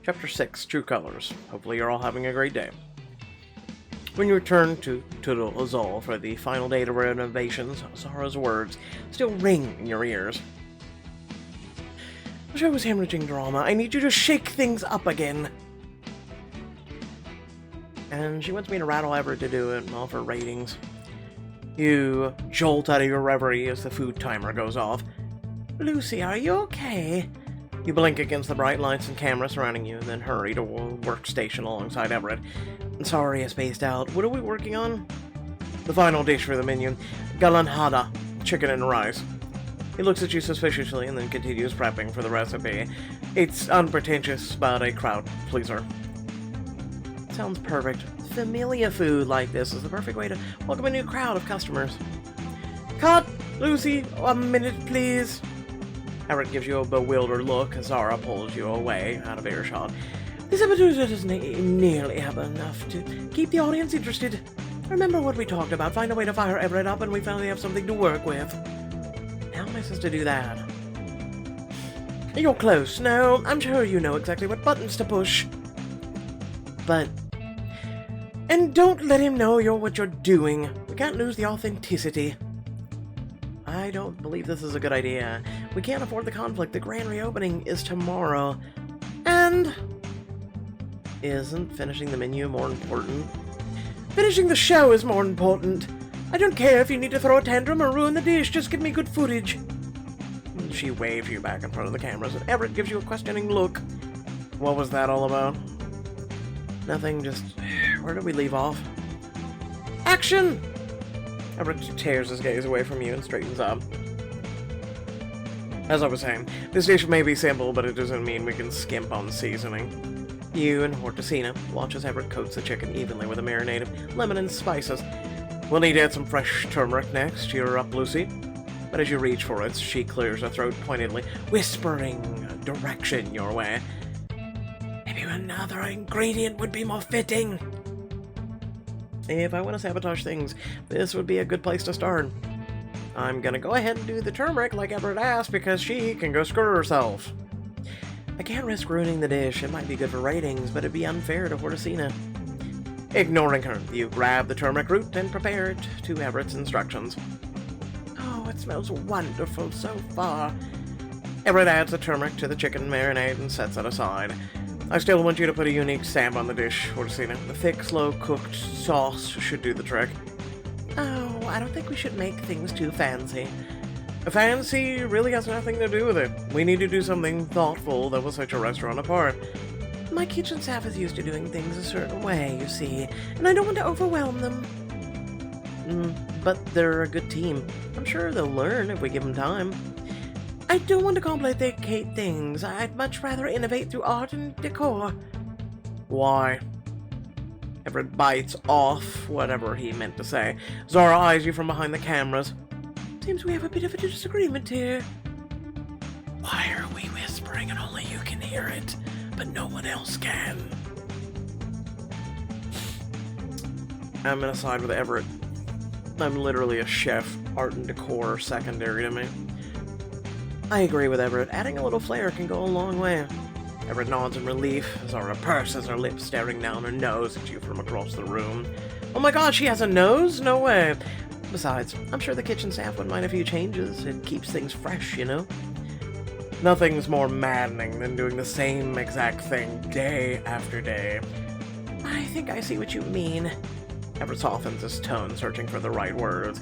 Chapter 6, True Colors. Hopefully you're all having a great day. When you return to Tudor Azul for the final day of renovations, Zara's words still ring in your ears. The show is hemorrhaging drama. I need you to shake things up again. And she wants me to rattle Everett to do it, all for ratings. You jolt out of your reverie as the food timer goes off. Lucy, are you okay? You blink against the bright lights and cameras surrounding you, and then hurry to a workstation alongside Everett. Sorry, I spaced out. What are we working on? The final dish for the menu. Galanhada, chicken and rice. He looks at you suspiciously and then continues prepping for the recipe. It's unpretentious, but a crowd pleaser. Sounds perfect. Familiar food like this is the perfect way to welcome a new crowd of customers. Cut! Lucy, 1 minute, please. Everett gives you a bewildered look as Zara pulls you away out of earshot. This episode doesn't nearly have enough to keep the audience interested. Remember what we talked about. Find a way to fire Everett up and we finally have something to work with. How am I supposed to do that? You're close. No, I'm sure you know exactly what buttons to push. But... And don't let him know what you're doing. We can't lose the authenticity. I don't believe this is a good idea. We can't afford the conflict. The grand reopening is tomorrow. And... Isn't finishing the menu more important? Finishing the show is more important. I don't care if you need to throw a tantrum or ruin the dish. Just give me good footage. She waves you back in front of the cameras, and Everett gives you a questioning look. What was that all about? Nothing, just... Where did we leave off? Action! Everett tears his gaze away from you and straightens up. As I was saying, this dish may be simple, but it doesn't mean we can skimp on seasoning. You and Hortesina watch as Everett coats the chicken evenly with a marinade of lemon and spices. We'll need to add some fresh turmeric next. You're up, Lucy. But as you reach for it, she clears her throat pointedly, whispering direction your way. Maybe another ingredient would be more fitting. If I want to sabotage things, this would be a good place to start. I'm gonna go ahead and do the turmeric like Everett asked because she can go screw herself. I can't risk ruining the dish. It might be good for ratings, but it'd be unfair to Hortesina. Ignoring her, you grab the turmeric root and prepare it to Everett's instructions. Oh, it smells wonderful so far. Everett adds the turmeric to the chicken marinade and sets it aside. I still want you to put a unique stamp on the dish, Hortesina. The thick, slow-cooked sauce should do the trick. Oh, I don't think we should make things too fancy. Fancy really has nothing to do with it. We need to do something thoughtful that will set your restaurant apart. My kitchen staff is used to doing things a certain way, you see, and I don't want to overwhelm them. But they're a good team. I'm sure they'll learn if we give them time. I don't want to complicate things. I'd much rather innovate through art and decor. Why? Everett bites off whatever he meant to say. Zara eyes you from behind the cameras. Seems we have a bit of a disagreement here. Why are we whispering and only you can hear it, but no one else can? I'm gonna side with Everett. I'm literally a chef. Art and decor are secondary to me. I agree with Everett. Adding a little flair can go a long way. Everett nods in relief. Zara purses her lips, staring down her nose at you from across the room. Oh my god, she has a nose? No way. Besides, I'm sure the kitchen staff wouldn't mind a few changes. It keeps things fresh, you know? Nothing's more maddening than doing the same exact thing day after day. I think I see what you mean. Everett softens his tone, searching for the right words.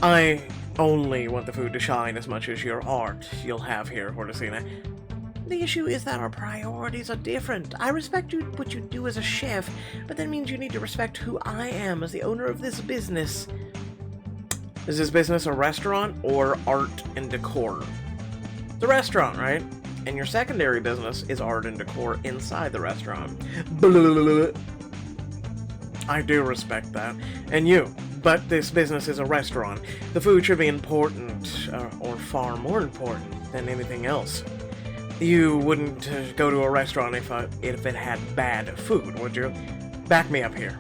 I only want the food to shine as much as your art you'll have here, Hortesina. The issue is that our priorities are different. I respect what you do as a chef, but that means you need to respect who I am as the owner of this business. Is this business a restaurant or art and decor? It's a restaurant, right? And your secondary business is art and decor inside the restaurant. Blah. I do respect that. And you. But this business is a restaurant. The food should be important, or far more important than anything else. You wouldn't go to a restaurant if it had bad food, would you? Back me up here.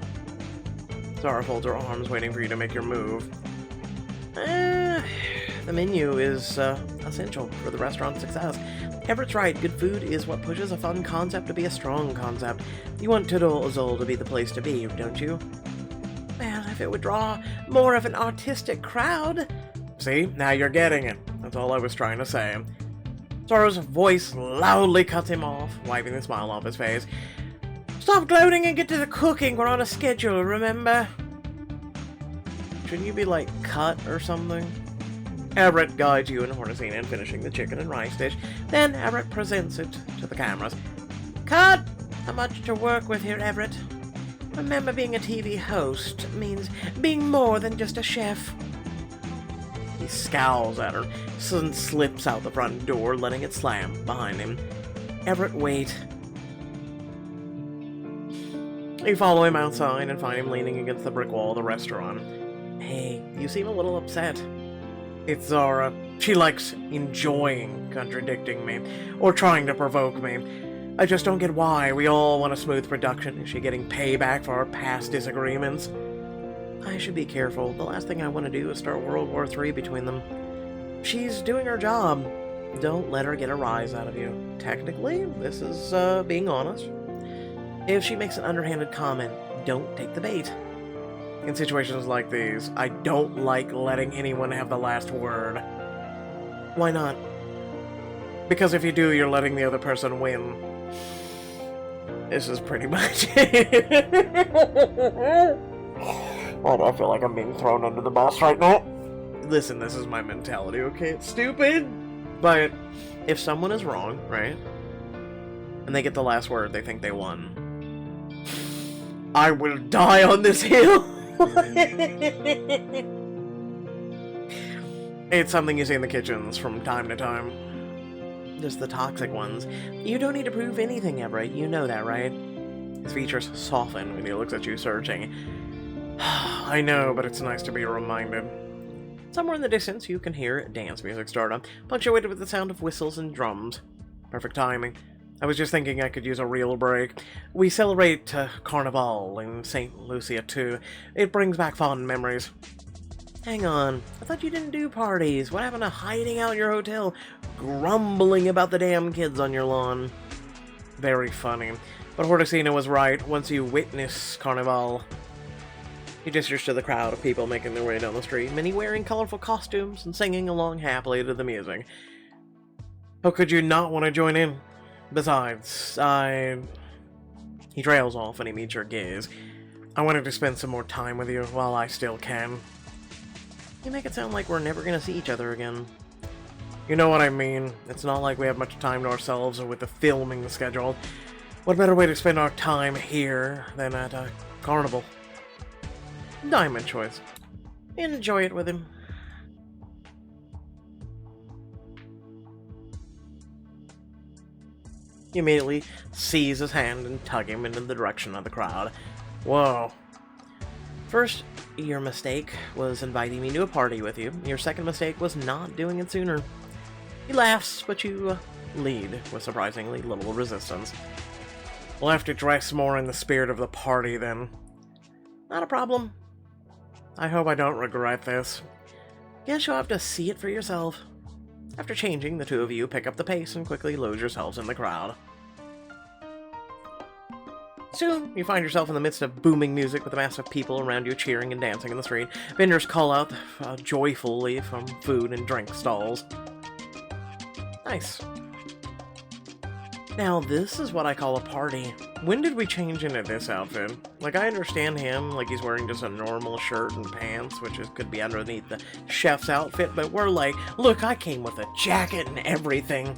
Zara folds her arms, waiting for you to make your move. The menu is essential for the restaurant's success. Everett's right, good food is what pushes a fun concept to be a strong concept. You want Azul to be the place to be, don't you? Well, if it would draw more of an artistic crowd. See, now you're getting it. That's all I was trying to say. Zoro's voice loudly cuts him off, wiping the smile off his face. Stop gloating and get to the cooking. We're on a schedule, remember? Shouldn't you be, like, cut or something? Everett guides you and Hortensina in finishing the chicken and rice dish. Then Everett presents it to the cameras. Cut! Not much to work with here, Everett. Remember, being a TV host means being more than just a chef. He scowls at her, and slips out the front door, letting it slam behind him. Everett, wait. You follow him outside and find him leaning against the brick wall of the restaurant. Hey, you seem a little upset. It's Zara. She likes enjoying contradicting me, or trying to provoke me. I just don't get why. We all want a smooth production. Is she getting payback for our past disagreements? I should be careful. The last thing I want to do is start World War III between them. She's doing her job. Don't let her get a rise out of you. Technically, this is being honest. If she makes an underhanded comment, don't take the bait. In situations like these, I don't like letting anyone have the last word. Why not? Because if you do, you're letting the other person win. This is pretty much it. Why do I feel like I'm being thrown under the bus right now? Listen, this is my mentality, okay? It's stupid, but if someone is wrong, right, and they get the last word, they think they won. I will die on this hill! It's something you see in the kitchens from time to time. Just the toxic ones. You don't need to prove anything, Everett. You know that, right? His features soften when he looks at you searching. I know, but it's nice to be reminded. Somewhere in the distance, you can hear dance music start up, punctuated with the sound of whistles and drums. Perfect timing. I was just thinking I could use a real break. We celebrate Carnival in St. Lucia, too. It brings back fond memories. Hang on, I thought you didn't do parties. What happened to hiding out in your hotel, grumbling about the damn kids on your lawn? Very funny. But Hortensina was right. Once you witness Carnival, he gestures to the crowd of people making their way down the street, many wearing colorful costumes and singing along happily to the music. How could you not want to join in? Besides, He trails off and he meets your gaze. I wanted to spend some more time with you while I still can. You make it sound like we're never going to see each other again. You know what I mean. It's not like we have much time to ourselves with the filming schedule. What better way to spend our time here than at a Carnival? Diamond choice. Enjoy it with him. You immediately seize his hand and tug him into the direction of the crowd. Whoa. First, your mistake was inviting me to a party with you. Your second mistake was not doing it sooner. He laughs, but you lead with surprisingly little resistance. We'll have to dress more in the spirit of the party then. Not a problem. I hope I don't regret this. Guess you'll have to see it for yourself. After changing, the two of you pick up the pace and quickly lose yourselves in the crowd. Soon, you find yourself in the midst of booming music with a mass of people around you cheering and dancing in the street. Vendors call out joyfully from food and drink stalls. Nice. Now, this is what I call a party. When did we change into this outfit? Like, I understand him, like he's wearing just a normal shirt and pants, which could be underneath the chef's outfit, but we're like, look, I came with a jacket and everything.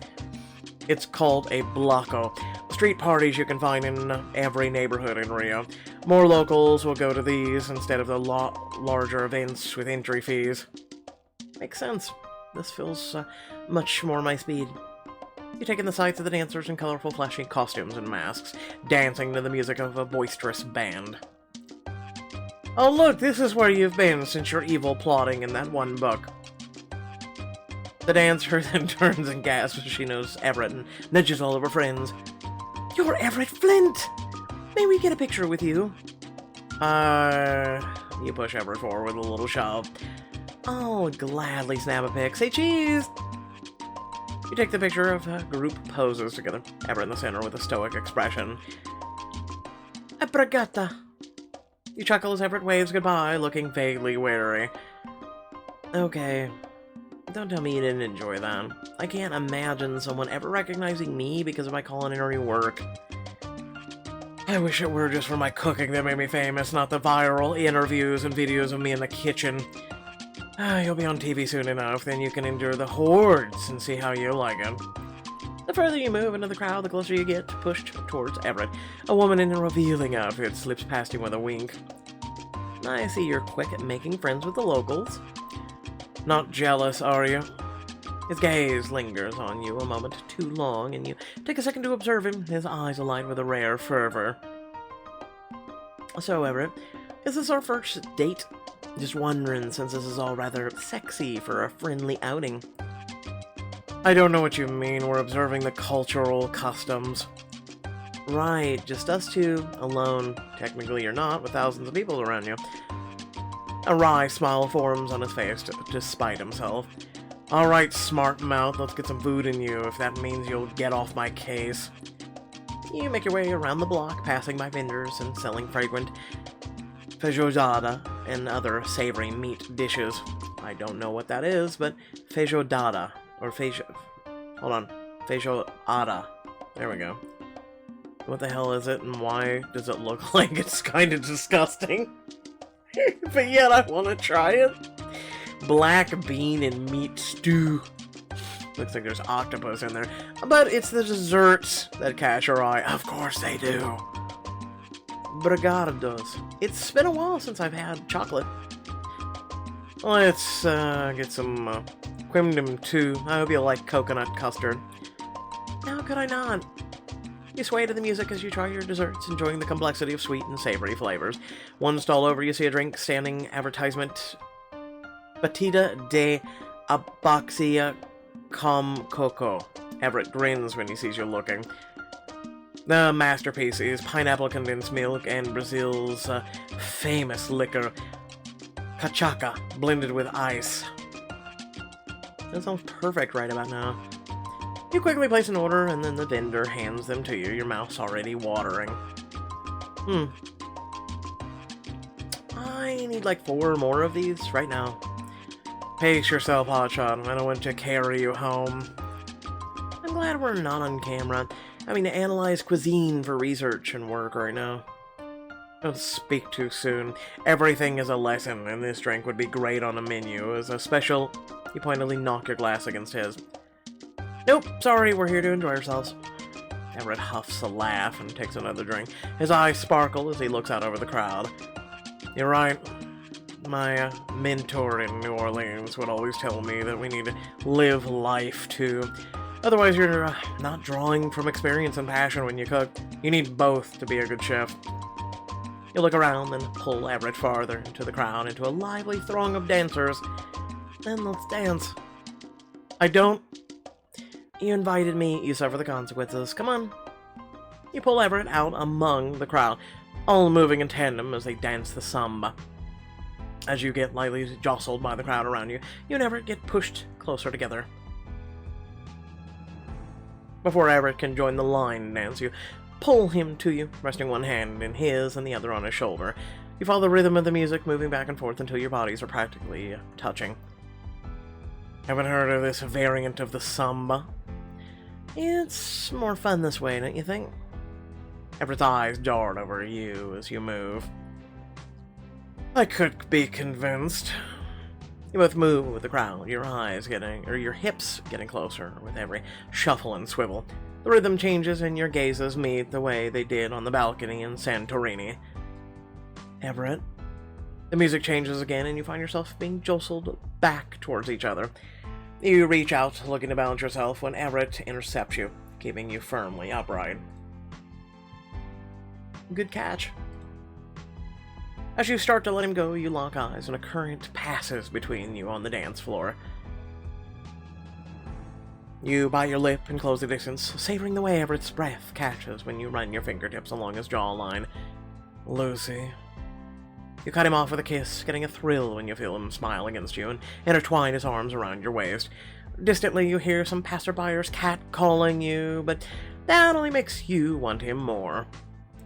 It's called a bloco. Street parties you can find in every neighborhood in Rio. More locals will go to these instead of the larger events with entry fees. Makes sense. This feels much more my speed. You take in the sights of the dancers in colorful, flashy costumes and masks, dancing to the music of a boisterous band. Oh look, this is where you've been since your evil plotting in that one book. The dancer then turns and gasps as she knows Everett and nudges all of her friends. You're Everett Flint! May we get a picture with you? You push Everett forward with a little shove. I'll gladly snap a pic. Say cheese! You take the picture of group poses together, Everett in the center with a stoic expression. Abrigata. You chuckle as Everett waves goodbye, looking vaguely wary. Okay, don't tell me you didn't enjoy that. I can't imagine someone ever recognizing me because of my culinary work. I wish it were just for my cooking that made me famous, not the viral interviews and videos of me in the kitchen. You'll be on TV soon enough, then you can endure the hordes and see how you like it. The further you move into the crowd, the closer you get pushed towards Everett. A woman in a revealing outfit slips past him with a wink. I see you're quick at making friends with the locals. Not jealous, are you? His gaze lingers on you a moment too long, and you take a second to observe him, his eyes alight with a rare fervor. So, Everett, is this our first date? Just wondering, since this is all rather sexy for a friendly outing. I don't know what you mean. We're observing the cultural customs. Right, just us two, alone. Technically you're not, with thousands of people around you. A wry smile forms on his face despite himself. Alright, smart mouth, let's get some food in you, if that means you'll get off my case. You make your way around the block, passing by vendors and selling fragrant feijoada and other savory meat dishes. I don't know what that is, but feijoada, or feijoada. There we go. What the hell is it, and why does it look like it's kind of disgusting? But yet I want to try it. Black bean and meat stew. Looks like there's octopus in there. But it's the desserts that catch your eye. Of course they do. Brigada does. It's been a while since I've had chocolate. Let's get some quimdom too. I hope you like coconut custard. How could I not? You sway to the music as you try your desserts, enjoying the complexity of sweet and savory flavors. One stall over, you see a drink standing advertisement. Batida de Abaxia com Coco. Everett grins when he sees you looking. The masterpiece is pineapple condensed milk and Brazil's famous liquor, cachaca, blended with ice. That sounds perfect right about now. You quickly place an order, and then the vendor hands them to you, your mouth's already watering. I need like 4 more of these right now. Pace yourself, hotshot. I don't want to carry you home. I'm glad we're not on camera. Having to analyze cuisine for research and work right now. Don't speak too soon. Everything is a lesson, and this drink would be great on a menu as a special... You pointedly knock your glass against his. Nope, sorry, we're here to enjoy ourselves. Everett huffs a laugh and takes another drink. His eyes sparkle as he looks out over the crowd. You're right. My mentor in New Orleans would always tell me that we need to live life too. Otherwise, you're not drawing from experience and passion when you cook. You need both to be a good chef. You look around and pull Everett farther into the crowd, into a lively throng of dancers. Then let's dance. I don't. You invited me, you suffer the consequences. Come on. You pull Everett out among the crowd, all moving in tandem as they dance the samba. As you get lightly jostled by the crowd around you, you and Everett get pushed closer together. Before Everett can join the line dance, you pull him to you, resting one hand in his and the other on his shoulder. You follow the rhythm of the music, moving back and forth until your bodies are practically touching. Haven't heard of this variant of the samba? It's more fun this way, don't you think? Everett's eyes dart over you as you move. I could be convinced. You both move with the crowd, your hips getting closer with every shuffle and swivel. The rhythm changes and your gazes meet the way they did on the balcony in Santorini. Everett. The music changes again and you find yourself being jostled back towards each other. You reach out, looking to balance yourself, when Everett intercepts you, keeping you firmly upright. Good catch. As you start to let him go, you lock eyes, and a current passes between you on the dance floor. You bite your lip and close the distance, savoring the way Everett's breath catches when you run your fingertips along his jawline. Lucy. You cut him off with a kiss, getting a thrill when you feel him smile against you and intertwine his arms around your waist. Distantly, you hear some passerbier's cat calling you, but that only makes you want him more.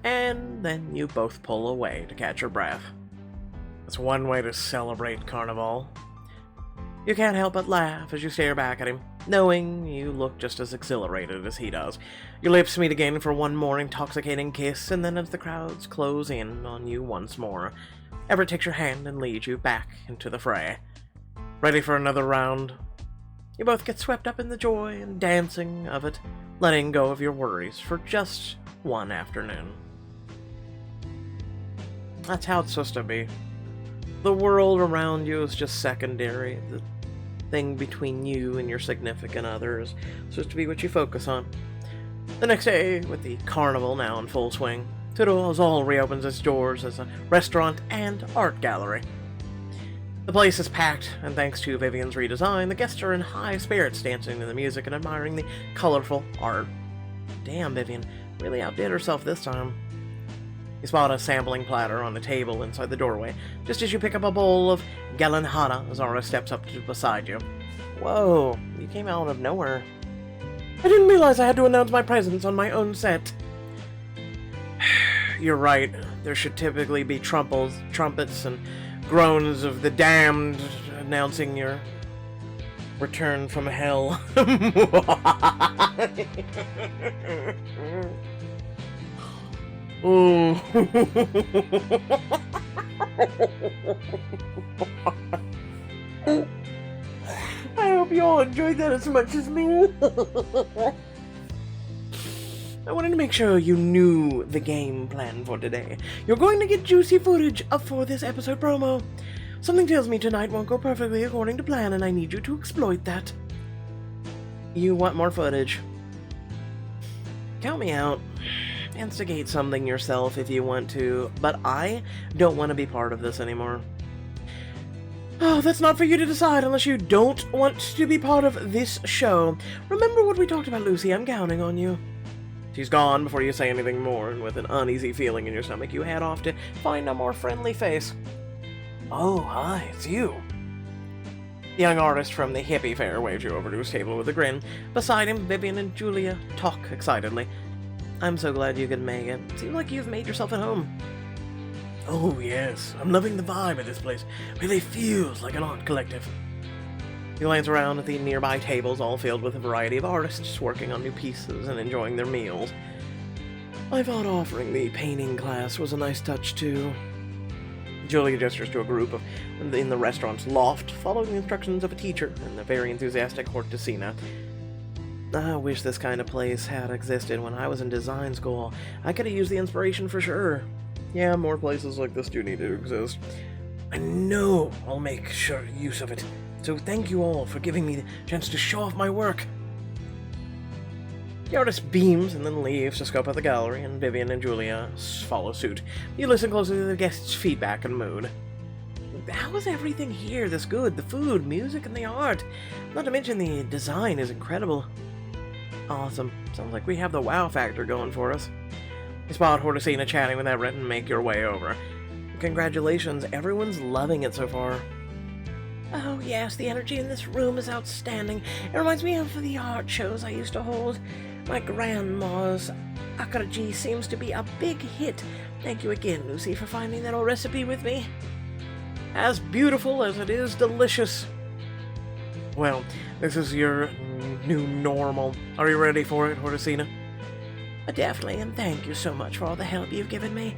And then you both pull away to catch your breath. That's one way to celebrate Carnival. You can't help but laugh as you stare back at him, knowing you look just as exhilarated as he does. Your lips meet again for one more intoxicating kiss, and then as the crowds close in on you once more, Everett takes your hand and leads you back into the fray. Ready for another round? You both get swept up in the joy and dancing of it, letting go of your worries for just one afternoon. That's how it's supposed to be. The world around you is just secondary. The thing between you and your significant other is supposed to be what you focus on. The next day, with the Carnival now in full swing, All reopens its doors as a restaurant and art gallery. The place is packed, and thanks to Vivian's redesign, the guests are in high spirits, dancing to the music and admiring the colorful art. Damn, Vivian really outdid herself this time. You spot a sampling platter on the table inside the doorway, just as you pick up a bowl of galanhana as Zara steps up to beside you. Whoa, you came out of nowhere. I didn't realize I had to announce my presence on my own set. You're right. There should typically be trumpets and groans of the damned announcing your return from hell. Ooh. I hope you all enjoyed that as much as me. I wanted to make sure you knew the game plan for today. You're going to get juicy footage up for this episode promo. Something tells me tonight won't go perfectly according to plan, and I need you to exploit that. You want more footage? Count me out. Instigate something yourself if you want to, but I don't want to be part of this anymore. Oh, that's not for you to decide unless you don't want to be part of this show. Remember what we talked about, Lucy. I'm counting on you. She's gone before you say anything more, and with an uneasy feeling in your stomach, you head off to find a more friendly face. Oh, hi, it's you. The young artist from the hippie fair waves you over to his table with a grin. Beside him, Vivian and Julia talk excitedly. I'm so glad you could make it. Seems like you've made yourself at home. Oh, yes. I'm loving the vibe of this place. Really feels like an art collective. You glance around at the nearby tables, all filled with a variety of artists working on new pieces and enjoying their meals. I thought offering the painting class was a nice touch, too. Julia gestures to a group in the restaurant's loft, following the instructions of a teacher and the very enthusiastic Hortesina. I wish this kind of place had existed when I was in design school. I could have used the inspiration for sure. Yeah, more places like this do need to exist. I know I'll make sure use of it. So thank you all for giving me the chance to show off my work. The artist beams and then leaves to scope out the gallery, and Vivian and Julia follow suit. You listen closely to the guests' feedback and mood. How is everything here this good? The food, music, and the art. Not to mention the design is incredible. Awesome. Sounds like we have the wow factor going for us. You spot Hortesina chatting with Everett and make your way over. Congratulations, everyone's loving it so far. Oh yes, the energy in this room is outstanding. It reminds me of the art shows I used to hold. My grandma's akaraji seems to be a big hit. Thank you again, Lucy, for finding that old recipe with me. As beautiful as it is delicious. Well, this is your new normal. Are you ready for it, Hortesina? Definitely, and thank you so much for all the help you've given me.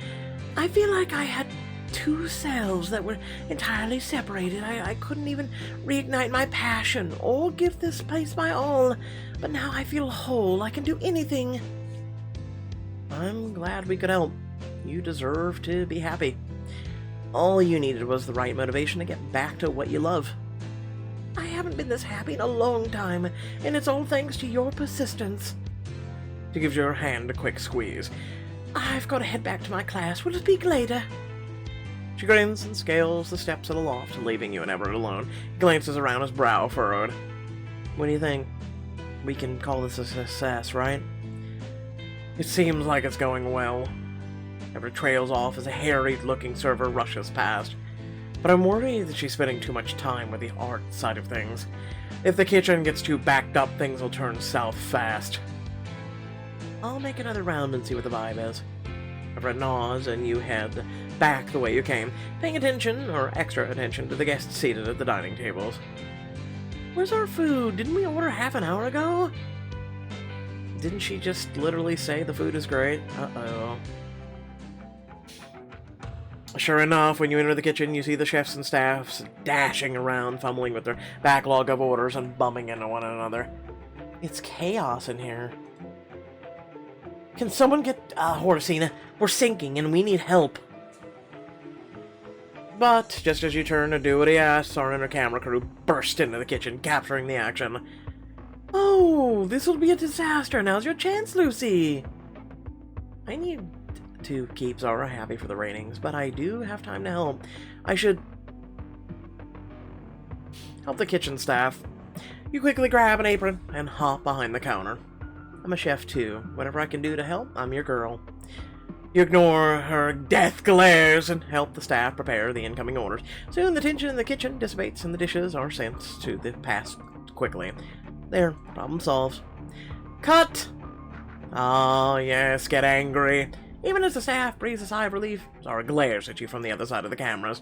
I feel like I had two selves that were entirely separated. I couldn't even reignite my passion or give this place my all. But now I feel whole. I can do anything. I'm glad we could help. You deserve to be happy. All you needed was the right motivation to get back to what you love. I haven't been this happy in a long time, and it's all thanks to your persistence. She gives your hand a quick squeeze. I've got to head back to my class. We'll speak later. She grins and scales the steps of the loft, leaving you and Everett alone. He glances around, his brow furrowed. What do you think? We can call this a success, right? It seems like it's going well. Everett trails off as a harried-looking server rushes past. but I'm worried that she's spending too much time with the art side of things. If the kitchen gets too backed up, things will turn south fast. I'll make another round and see what the vibe is. Everett nods, and you head back the way you came, paying attention, or extra attention, to the guests seated at the dining tables. Where's our food? Didn't we order half an hour ago? Didn't she just literally say the food is great? Uh-oh. Sure enough, when you enter the kitchen, you see the chefs and staffs dashing around, fumbling with their backlog of orders and bumping into one another. It's chaos in here. Can someone get Hortesina? We're sinking and we need help. But just as you turn to do what he asks, our inner camera crew burst into the kitchen, capturing the action. Oh, this will be a disaster. Now's your chance, Lucy. I need to keep Zara happy for the ratings, but I do have time to help. I should help the kitchen staff. You quickly grab an apron and hop behind the counter. I'm a chef too. Whatever I can do to help, I'm your girl. You ignore her death glares and help the staff prepare the incoming orders. Soon the tension in the kitchen dissipates and the dishes are sent to the past quickly. There, problem solved. Cut! Oh yes, get angry. Even as the staff breathes a sigh of relief, Zara glares at you from the other side of the cameras.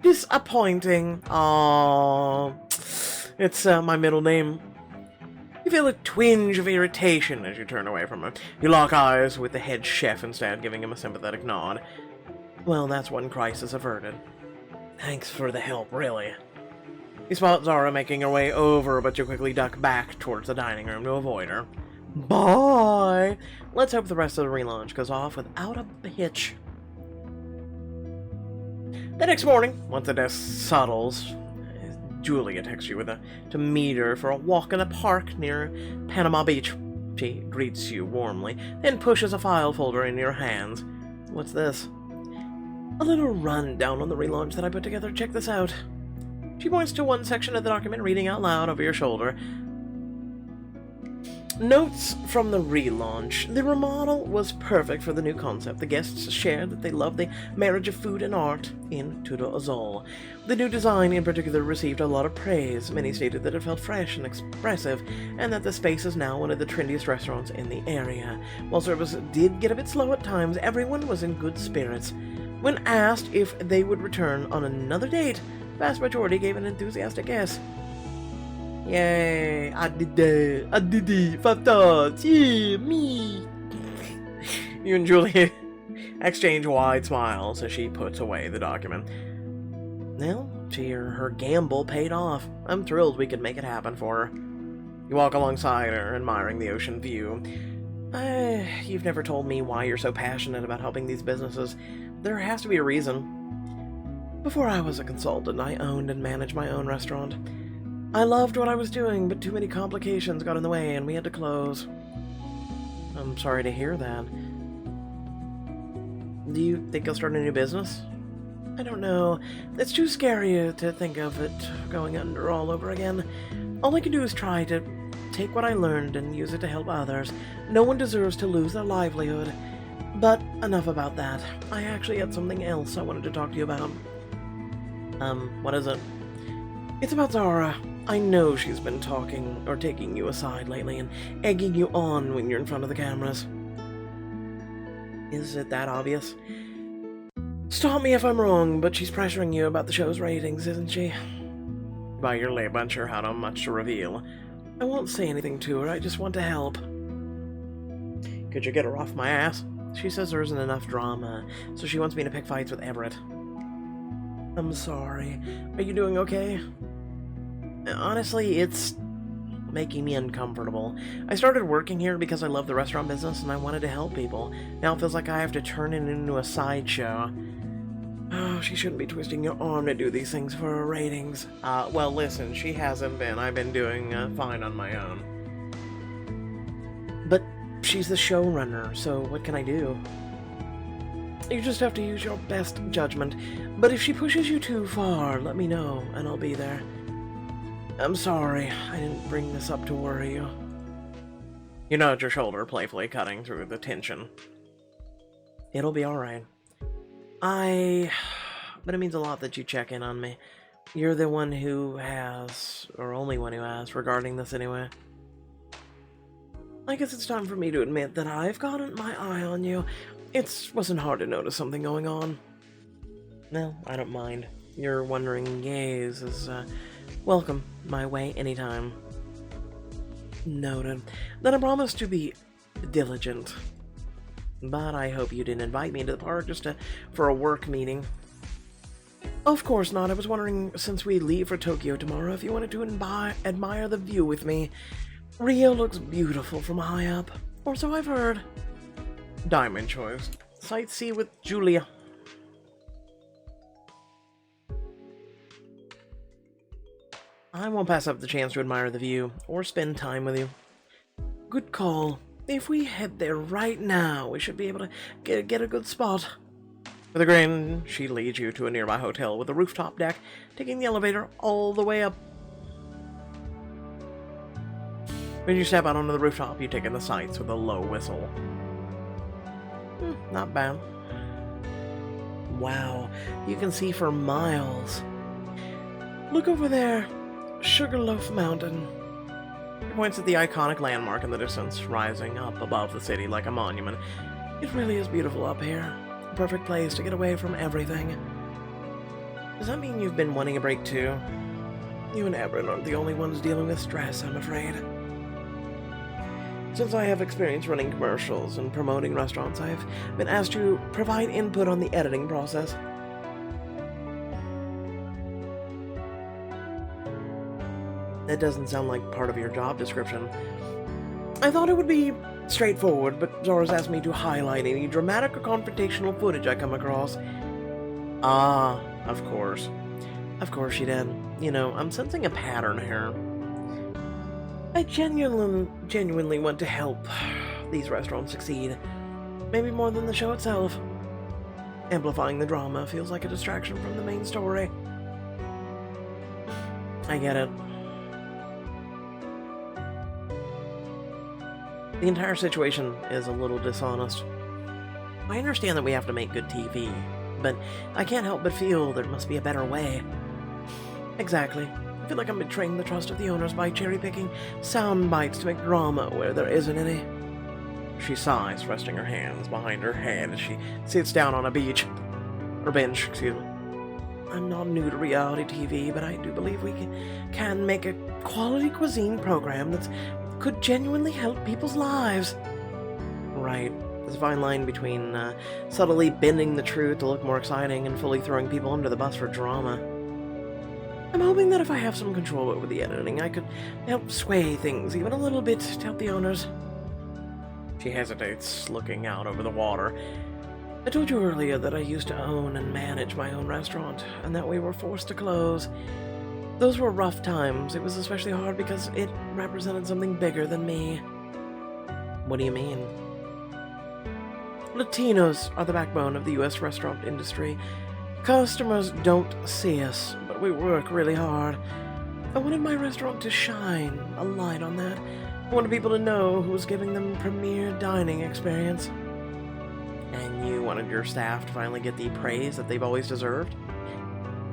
Disappointing. Oh, it's my middle name. You feel a twinge of irritation as you turn away from her. You lock eyes with the head chef instead, giving him a sympathetic nod. Well, that's one crisis averted. Thanks for the help, really. You spot Zara making her way over, but you quickly duck back towards the dining room to avoid her. Bye! Let's hope the rest of the relaunch goes off without a hitch. The next morning, once the desk settles, Julia texts you to meet her for a walk in a park near Panama Beach. She greets you warmly, then pushes a file folder in your hands. What's this? A little rundown on the relaunch that I put together. Check this out. She points to one section of the document, reading out loud over your shoulder. Notes from the relaunch. The remodel was perfect for the new concept. The guests shared that they loved the marriage of food and art in Tudor Azul. The new design in particular received a lot of praise. Many stated that it felt fresh and expressive, and that the space is now one of the trendiest restaurants in the area. While service did get a bit slow at times, everyone was in good spirits. When asked if they would return on another date, the vast majority gave an enthusiastic yes. Yay, I did it, 5 stars, yeah, me. You and Julie exchange wide smiles as she puts away the document. Well, her gamble paid off. I'm thrilled we could make it happen for her. You walk alongside her, admiring the ocean view. You've never told me why you're so passionate about helping these businesses. There has to be a reason. Before I was a consultant, I owned and managed my own restaurant. I loved what I was doing, but too many complications got in the way and we had to close. I'm sorry to hear that. Do you think you'll start a new business? I don't know. It's too scary to think of it going under all over again. All I can do is try to take what I learned and use it to help others. No one deserves to lose their livelihood. But enough about that. I actually had something else I wanted to talk to you about. What is it? It's about Zara. I know she's been talking or taking you aside lately and egging you on when you're in front of the cameras. Is it that obvious? Stop me if I'm wrong, but she's pressuring you about the show's ratings, isn't she? By your lip, unsure how much to reveal. I won't say anything to her, I just want to help. Could you get her off my ass? She says there isn't enough drama, so she wants me to pick fights with Everett. I'm sorry. Are you doing okay? Honestly, it's making me uncomfortable. I started working here because I love the restaurant business and I wanted to help people. Now it feels like I have to turn it into a sideshow. Oh, she shouldn't be twisting your arm to do these things for her ratings. Well, listen, she hasn't been. I've been doing fine on my own. But she's the showrunner, so what can I do? You just have to use your best judgment. But if she pushes you too far, let me know, and I'll be there. I'm sorry, I didn't bring this up to worry you. You nod your shoulder, playfully cutting through the tension. It'll be alright. but it means a lot that you check in on me. You're the one who has, or only one who has, regarding this anyway. I guess it's time for me to admit that I've gotten my eye on you. It wasn't hard to notice something going on. No, I don't mind. Your wondering gaze is, welcome my way anytime. Noted. Then I promise to be diligent. But I hope you didn't invite me to the park just for a work meeting. Of course not. I was wondering, since we leave for Tokyo tomorrow, if you wanted to admire the view with me. Rio looks beautiful from high up, or so I've heard. Diamond choice. Sightsee with Julia. I won't pass up the chance to admire the view, or spend time with you. Good call. If we head there right now, we should be able to get a good spot. With a grin, she leads you to a nearby hotel with a rooftop deck, taking the elevator all the way up. When you step out onto the rooftop, you take in the sights with a low whistle. Not bad. Wow, you can see for miles. Look over there, Sugarloaf Mountain. He points at the iconic landmark in the distance, rising up above the city like a monument. It really is beautiful up here. A perfect place to get away from everything. Does that mean you've been wanting a break too? You and Everett aren't the only ones dealing with stress, I'm afraid. Since I have experience running commercials and promoting restaurants, I've been asked to provide input on the editing process. That doesn't sound like part of your job description. I thought it would be straightforward, but Zora's asked me to highlight any dramatic or confrontational footage I come across. Ah, of course. Of course she did. You know, I'm sensing a pattern here. I genuinely want to help these restaurants succeed. Maybe more than the show itself. Amplifying the drama feels like a distraction from the main story. I get it. The entire situation is a little dishonest. I understand that we have to make good TV, but I can't help but feel there must be a better way. Exactly. I feel like I'm betraying the trust of the owners by cherry-picking sound bites to make drama where there isn't any. She sighs, resting her hands behind her head as she sits down on a bench. I'm not new to reality TV, but I do believe we can make a quality cuisine program that could genuinely help people's lives. Right. There's a fine line between subtly bending the truth to look more exciting and fully throwing people under the bus for drama. I'm hoping that if I have some control over the editing, I could help sway things even a little bit to help the owners. She hesitates, looking out over the water. I told you earlier that I used to own and manage my own restaurant, and that we were forced to close. Those were rough times. It was especially hard because it represented something bigger than me. What do you mean? Latinos are the backbone of the U.S. restaurant industry. Customers don't see us, but we work really hard. I wanted my restaurant to shine a light on that. I wanted people to know who was giving them premier dining experience. And you wanted your staff to finally get the praise that they've always deserved?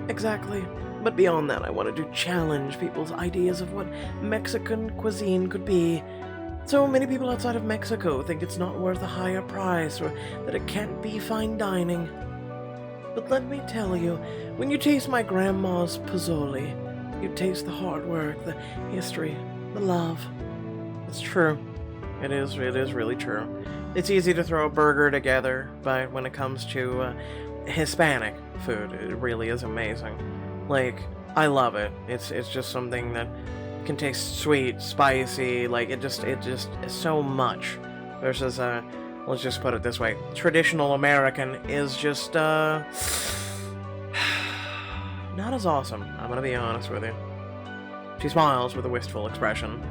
Exactly. But beyond that, I wanted to challenge people's ideas of what Mexican cuisine could be. So many people outside of Mexico think it's not worth a higher price or that it can't be fine dining. But let me tell you, when you taste my grandma's pozole, you taste the hard work, the history, the love. It's true. It is really true. It's easy to throw a burger together, but when it comes to Hispanic food, it really is amazing. Like, I love it. It's just something that can taste sweet, spicy, like it just is so much. Versus let's just put it this way. Traditional American is just not as awesome. I'm gonna be honest with you. She smiles with a wistful expression.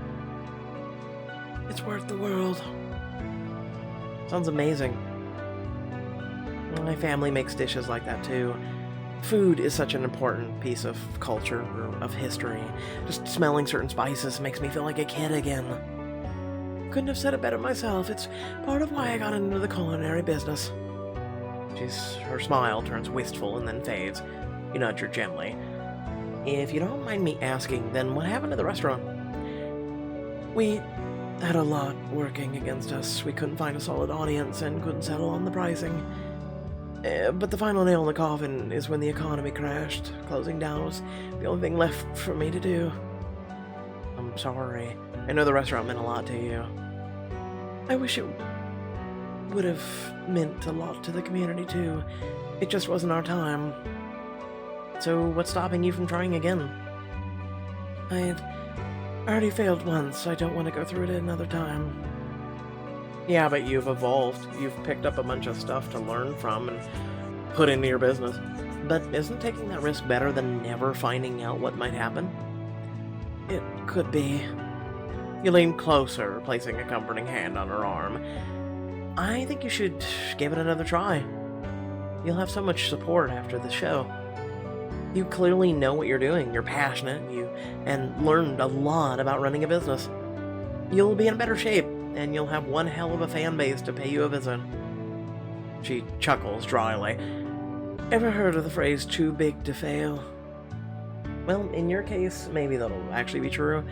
It's worth the world. Sounds amazing. My family makes dishes like that too. Food is such an important piece of culture, or of history. Just smelling certain spices makes me feel like a kid again. Couldn't have said it better myself. It's part of why I got into the culinary business. Her smile turns wistful and then fades. You nudge her gently. If you don't mind me asking, then what happened to the restaurant? We had a lot working against us. We couldn't find a solid audience and couldn't settle on the pricing. But the final nail in the coffin is when the economy crashed. Closing down was the only thing left for me to do. I'm sorry. I know the restaurant meant a lot to you. I wish it would have meant a lot to the community too. It just wasn't our time. So what's stopping you from trying again? I had already failed once. I don't want to go through it another time. Yeah, but you've evolved. You've picked up a bunch of stuff to learn from and put into your business. But isn't taking that risk better than never finding out what might happen? It could be. You lean closer, placing a comforting hand on her arm. I think you should give it another try. You'll have so much support after the show. You clearly know what you're doing. You're passionate, and learned a lot about running a business. You'll be in better shape, and you'll have one hell of a fan base to pay you a visit. She chuckles dryly. Ever heard of the phrase, too big to fail? Well, in your case, maybe that'll actually be true.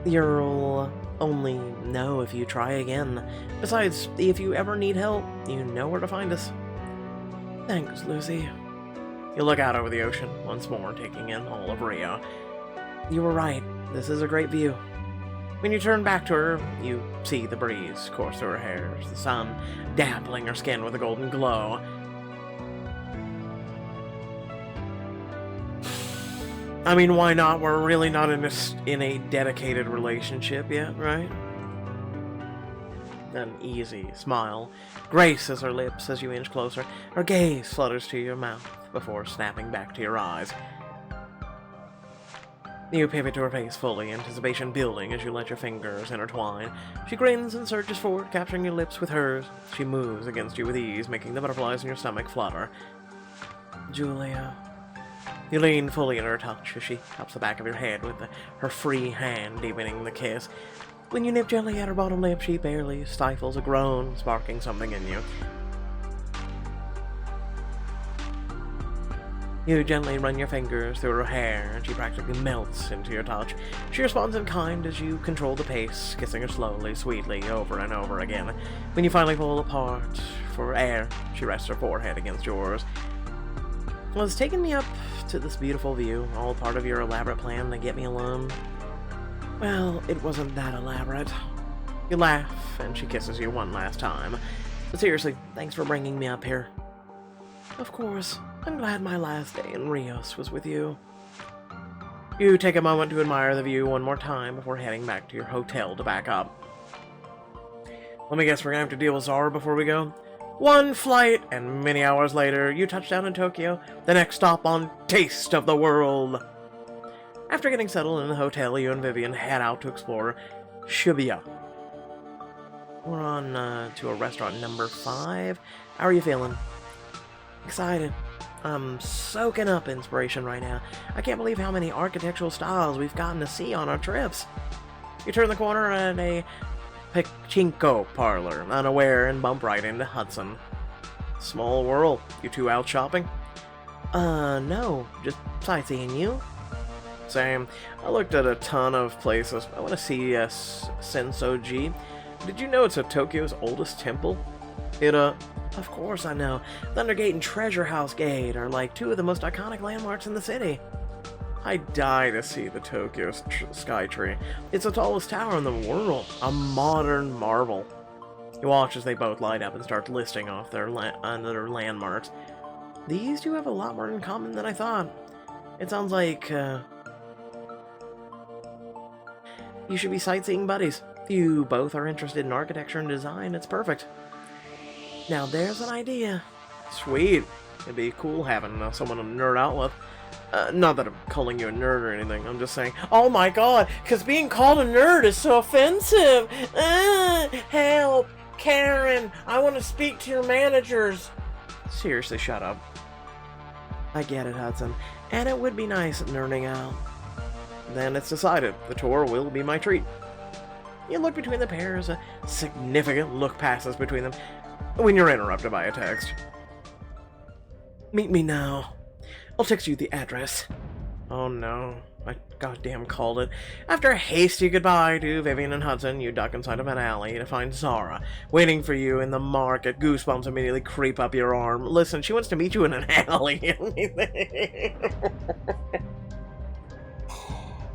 You'll only know if you try again. Besides, if you ever need help, you know where to find us. Thanks, Lucy. You look out over the ocean once more, taking in all of Rio. You were right. This is a great view. When you turn back to her, you see the breeze course through her hair, the sun dappling her skin with a golden glow. I mean, why not? We're really not in a dedicated relationship yet, right? An easy smile graces her lips as you inch closer. Her gaze flutters to your mouth before snapping back to your eyes. You pivot to her face fully, anticipation building as you let your fingers intertwine. She grins and surges forward, capturing your lips with hers. She moves against you with ease, making the butterflies in your stomach flutter. Julia. You lean fully in her touch as she cups the back of your head with her free hand deepening the kiss. When you nip gently at her bottom lip, she barely stifles a groan, sparking something in you. You gently run your fingers through her hair, and she practically melts into your touch. She responds in kind as you control the pace, kissing her slowly, sweetly, over and over again. When you finally pull apart for air, she rests her forehead against yours. Was taking me up to this beautiful view all part of your elaborate plan to get me alone? Well, it wasn't that elaborate. You laugh, and she kisses you one last time. But seriously, thanks for bringing me up here. Of course. I'm glad my last day in Rios was with you. You take a moment to admire the view one more time before heading back to your hotel to back up. Let me guess, we're gonna have to deal with Zara before we go? One flight, and many hours later, you touch down in Tokyo, the next stop on Taste of the World. After getting settled in the hotel, you and Vivian head out to explore Shibuya. We're on to a restaurant number 5. How are you feeling? Excited. I'm soaking up inspiration right now. I can't believe how many architectural styles we've gotten to see on our trips. You turn the corner at a pachinko parlor, unaware, and bump right into Hudson. Small world. You two out shopping? No. Just sightseeing. You? Same. I looked at a ton of places. I want to see Sensoji. Did you know it's Tokyo's oldest temple? Of course I know. Thundergate and Treasure House Gate are like 2 of the most iconic landmarks in the city. I die to see the Tokyo Sky Tree. It's the tallest tower in the world. A modern marvel. You watch as they both light up and start listing off their landmarks. These two have a lot more in common than I thought. It sounds like, you should be sightseeing buddies. You both are interested in architecture and design. It's perfect. Now there's an idea. Sweet. It'd be cool having someone to nerd out with. Not that I'm calling you a nerd or anything. I'm just saying, oh my god, because being called a nerd is so offensive. Help. Karen, I want to speak to your managers. Seriously, shut up. I get it, Hudson. And it would be nice nerding out. Then it's decided. The tour will be my treat. You look between the pairs. A significant look passes between them when you're interrupted by a text. Meet me now. I'll text you the address. Oh no, I goddamn called it. After a hasty goodbye to Vivian and Hudson, you duck inside of an alley to find Zara, waiting for you in the market. Goosebumps immediately creep up your arm. Listen, she wants to meet you in an alley.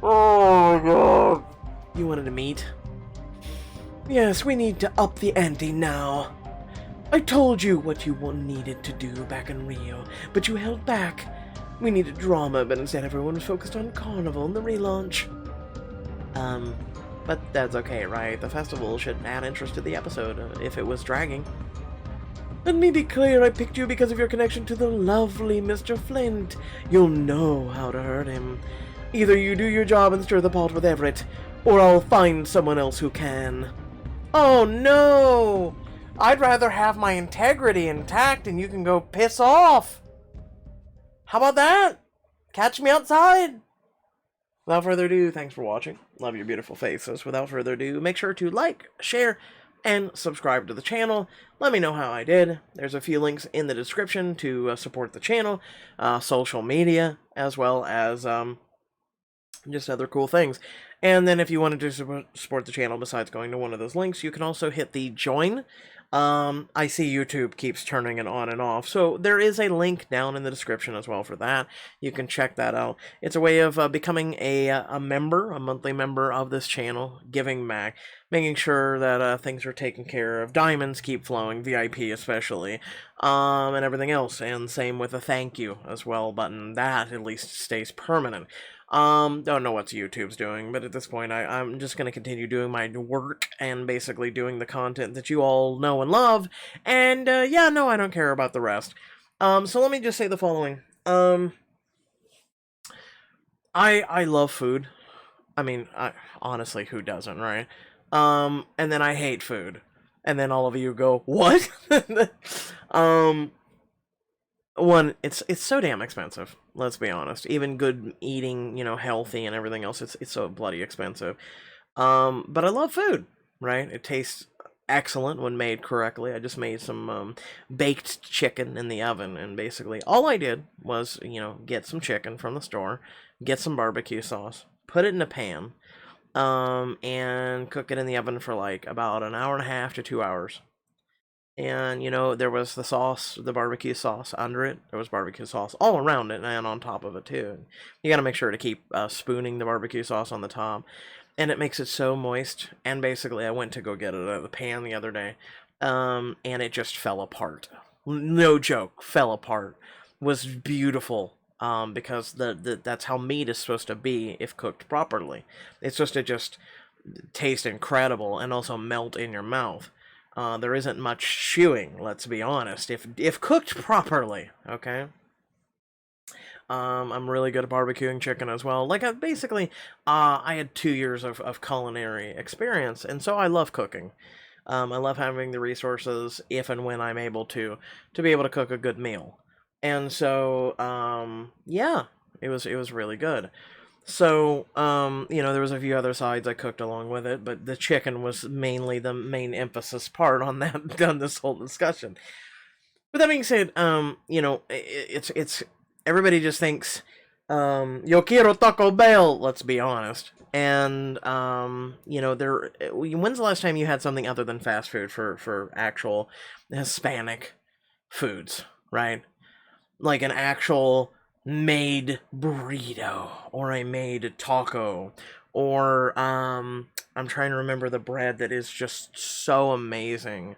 Oh my god. You wanted to meet? Yes, we need to up the ante now. I told you what you needed to do back in Rio, but you held back. We needed drama, but instead everyone was focused on Carnival and the relaunch. But that's okay, right? The festival should add interest to the episode, if it was dragging. Let me be clear, I picked you because of your connection to the lovely Mr. Flint. You'll know how to hurt him. Either you do your job and stir the pot with Everett, or I'll find someone else who can. Oh no! I'd rather have my integrity intact and you can go piss off. How about that? Catch me outside. Without further ado, thanks for watching. Love your beautiful faces. Without further ado, make sure to like, share, and subscribe to the channel. Let me know how I did. There's a few links in the description to support the channel, social media, as well as just other cool things. And then if you wanted to support the channel besides going to one of those links, you can also hit the join. I see YouTube keeps turning it on and off, so there is a link down in the description as well for that. You can check that out. It's a way of becoming a member, a monthly member of this channel, giving back, making sure that things are taken care of, diamonds keep flowing, VIP especially, and everything else. And same with a thank you as well button. That at least stays permanent. Don't know what YouTube's doing, but at this point I'm just going to continue doing my work and basically doing the content that you all know and love, and yeah, no, I don't care about the rest. So let me just say the following. I love food. I mean, honestly, who doesn't, right? And then I hate food. And then all of you go, what? One, it's so damn expensive. Let's be honest. Even good eating, you know, healthy and everything else, it's so bloody expensive. But I love food, right? It tastes excellent when made correctly. I just made some baked chicken in the oven, and basically all I did was, you know, get some chicken from the store, get some barbecue sauce, put it in a pan, and cook it in the oven for like about an hour and a half to 2 hours. And, you know, there was the sauce, the barbecue sauce under it. There was barbecue sauce all around it and on top of it, too. You gotta make sure to keep spooning the barbecue sauce on the top. And it makes it so moist. And basically, I went to go get it out of the pan the other day. And it just fell apart. No joke, fell apart. Was beautiful. Because that's how meat is supposed to be if cooked properly. It's supposed to just taste incredible and also melt in your mouth. There isn't much chewing, let's be honest, if cooked properly, okay? I'm really good at barbecuing chicken as well. Like, I had 2 years of culinary experience, and so I love cooking. I love having the resources, if and when I'm able to be able to cook a good meal. And so, yeah, it was really good. So, you know, there was a few other sides I cooked along with it, but the chicken was mainly the main emphasis part on that, on this whole discussion. With that being said, you know, it's, everybody just thinks, yo quiero Taco Bell, let's be honest. And, you know, when's the last time you had something other than fast food for actual Hispanic foods, right? Like an actual made burrito or a made taco, or I'm trying to remember the bread that is just so amazing.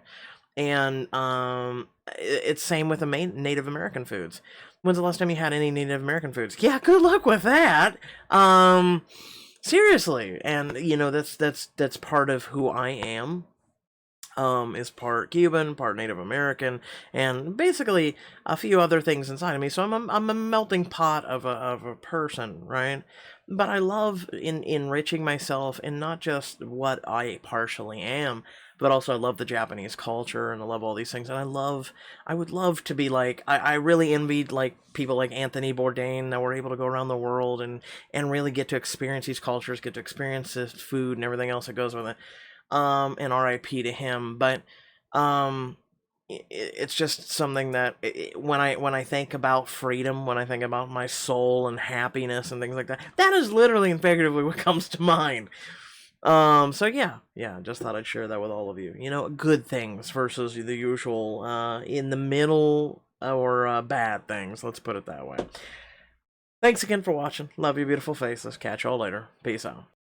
And it's same with the main Native American foods. When's the last time you had any Native American foods? Yeah, good luck with that. Seriously. And you know, that's part of who I am. Is part Cuban, part Native American, and basically a few other things inside of me. So I'm a melting pot of a person, right? But I love enriching myself in not just what I partially am, but also I love the Japanese culture, and I love all these things. And I would love to be like, I really envied like people like Anthony Bourdain that were able to go around the world and really get to experience these cultures, get to experience this food and everything else that goes with it. And RIP to him, but it's just something that when I think about freedom, when I think about my soul and happiness and things like that, that is literally and figuratively what comes to mind. So yeah, just thought I'd share that with all of you. You know, good things versus the usual in the middle or bad things. Let's put it that way. Thanks again for watching. Love you, beautiful faces. Catch y'all later. Peace out.